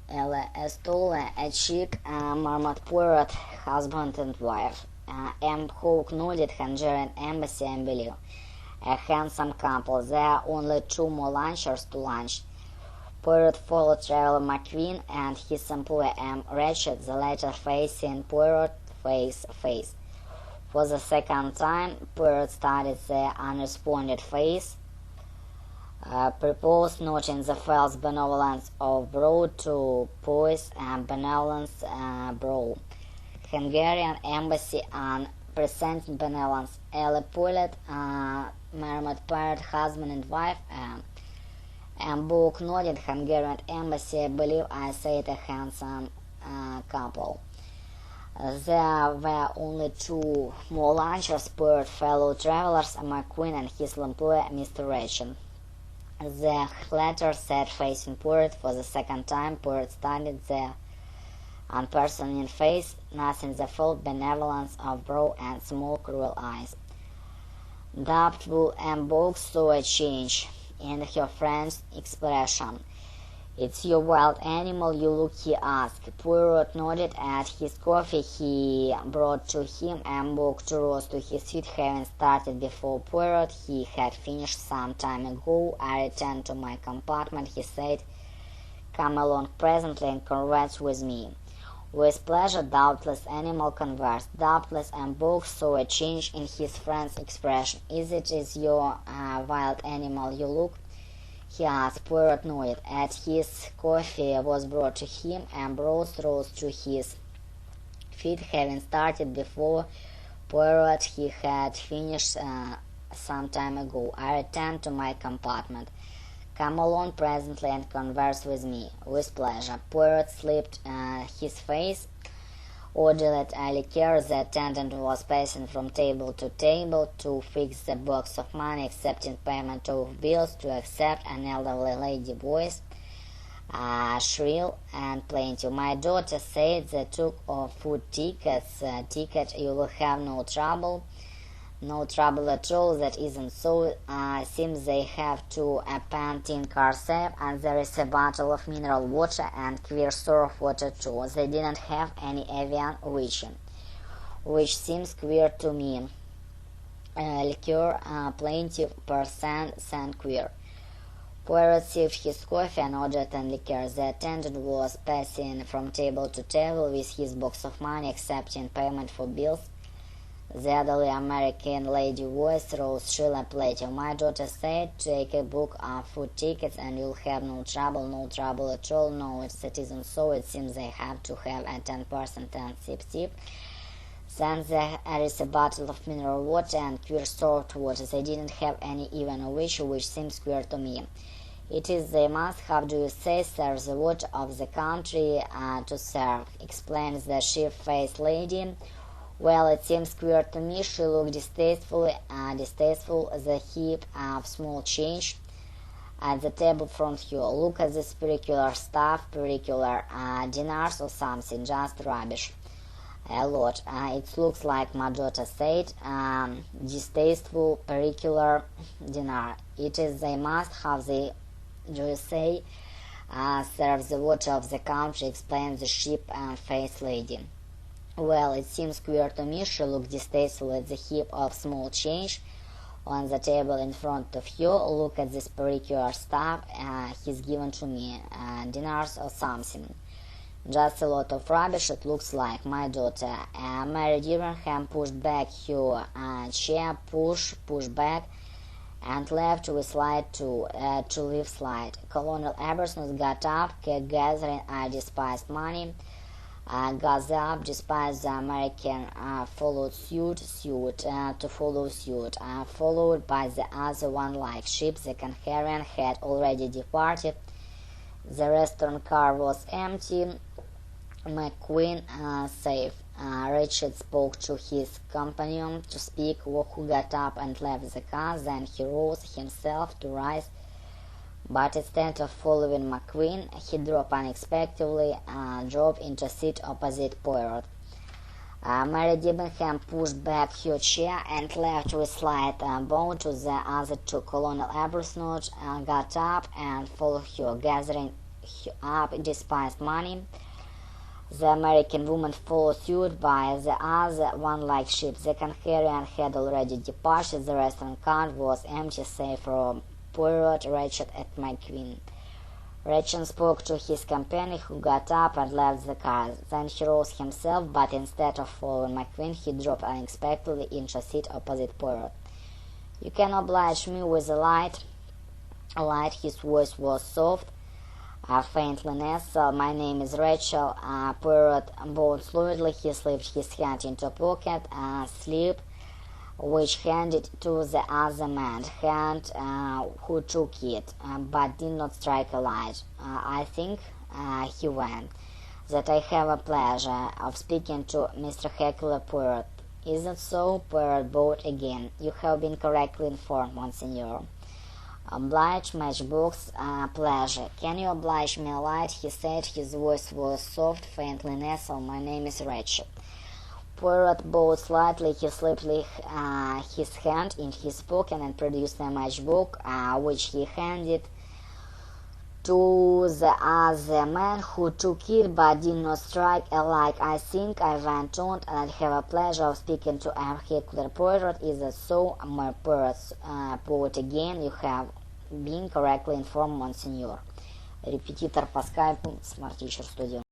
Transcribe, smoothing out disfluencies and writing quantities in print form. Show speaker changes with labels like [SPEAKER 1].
[SPEAKER 1] a stool, a cheek, marmot Poirot, husband and wife. M. Hawke nodded, Hungarian embassy, and believe. A handsome couple. There are only 2 more lunchers to lunch. Poirot followed Traveller McQueen and his employer M. Ratchet, the latter facing Poirot face. For the second time, Poirot studied the unresponded face, proposed noting the false benevolence of brow to poise and benevolence brow. Hungarian embassy and presenting benevolence. Ella Poiled, married Poirot, husband and wife, and Book nodded. Hungarian embassy, I believe I said a handsome couple. There were only 2 more lunchers, Poirot fellow travelers, McQueen and his employer, Mr. Ratchet. The latter sat facing Poirot for the second time. Poirot studied the unpersoning face, nothing the full benevolence of brow and small cruel eyes. Doubtful and Book saw a change in her friend's expression. "It's your wild animal you look," he asked. Poirot nodded at his coffee he brought to him, and Book rose to his feet, having started before Poirot. He had finished some time ago. "I returned to my compartment," he said. "Come along presently and converse with me." With pleasure, doubtless, animal conversed. Doubtless, and Book saw a change in his friend's expression. Is your wild animal you look?" he asked. Poirot nodded. At his coffee was brought to him, and Bruce rose to his feet, having started before Poirot. He had finished some time ago. "I returned to my compartment. Come along presently and converse with me." "With pleasure." Poirot slipped his face, ordered a liqueur. The attendant was passing from table to table to fix the box of money, accepting payment of bills, to accept an elderly lady voice, shrill and plaintive. "My daughter said they took off food tickets. Ticket, you will have no trouble." "No trouble at all. That isn't so. Seems they have to a tin car safe, and there is a bottle of mineral water and queer sort of water too. They didn't have any avian which seems queer to me. Liqueur, plaintive, % queer." Poirot sipped his coffee and ordered a liqueur. The attendant was passing from table to table with his box of money, accepting payment for bills. The elderly American lady voice rose shrill and plaintive. "My daughter said, take a book of food tickets and you'll have no trouble at all. No, it isn't so. It seems they have to have a 10% and sip. Then there is a bottle of mineral water and queer salt water. They didn't have any even of which seems queer to me. It is they must have, do you say, sir, the water of the country to serve," explains the sheep-faced lady. "Well, it seems queer to me." She looked distasteful, the heap of small change at the table from her. "Look at this pericular stuff, dinars or something, just rubbish. A lot. It looks like my daughter said, distasteful, pericular dinar. It is they must have the, do you say, serve the water of the country," explains the sheep-faced lady. "Well, it seems queer to me." She looked distasteful at the heap of small change on the table in front of you. "Look at this pericular stuff he's given to me, dinars or something. Just a lot of rubbish, it looks like. My daughter." Mary Debenham pushed back her chair, push back, and left with slide to leave slide. Colonel Aberson got up, kept gathering despised money. Got up, despised the American, followed suit, to follow suit, followed by the other one like sheep. The Hungarian had already departed. The restaurant car was empty. McQueen safe. Richard spoke to his companion to speak, who got up and left the car. Then he rose himself to rise, but instead of following McQueen, he dropped unexpectedly, drove into a seat opposite Poirot. Mary Debenham pushed back her chair and left with slight bow to the other two. Colonel Arbuthnot got up and followed her, gathering up, despised money. The American woman followed suit by the other one like sheep. The Hungarian had already departed. The restaurant cart was empty save for Poirot, Ratchet, and McQueen. Ratchet spoke to his companion, who got up and left the car. Then he rose himself, but instead of following McQueen, he dropped unexpectedly into a seat opposite Poirot. "You can oblige me with a light." His voice was soft, faintly nasal. "My name is Rachel." Poirot bowed slowly. He slipped his hand into a pocket, slip which handed to the other man, who took it, but did not strike a light. "I think," he went, "that I have a pleasure of speaking to Mr. Hercule Poirot." "Is it so?" Poirot bowed again. "You have been correctly informed, Monseigneur." "Oblige, matchbox, pleasure." "Can you oblige me a light?" he said. His voice was soft, faintly nasal. "My name is Rachel." Poirot bowed slightly. He slipped his hand in his pocket and produced a matchbook, which he handed to the other man, who took it but did not strike a light. "I think," I went on, "and I have a pleasure of speaking to Hercule Poirot. Is that so?" Poirot bowed again. "You have been correctly informed, Monseigneur." Репетитор по скайпу, Smart Teacher Studio.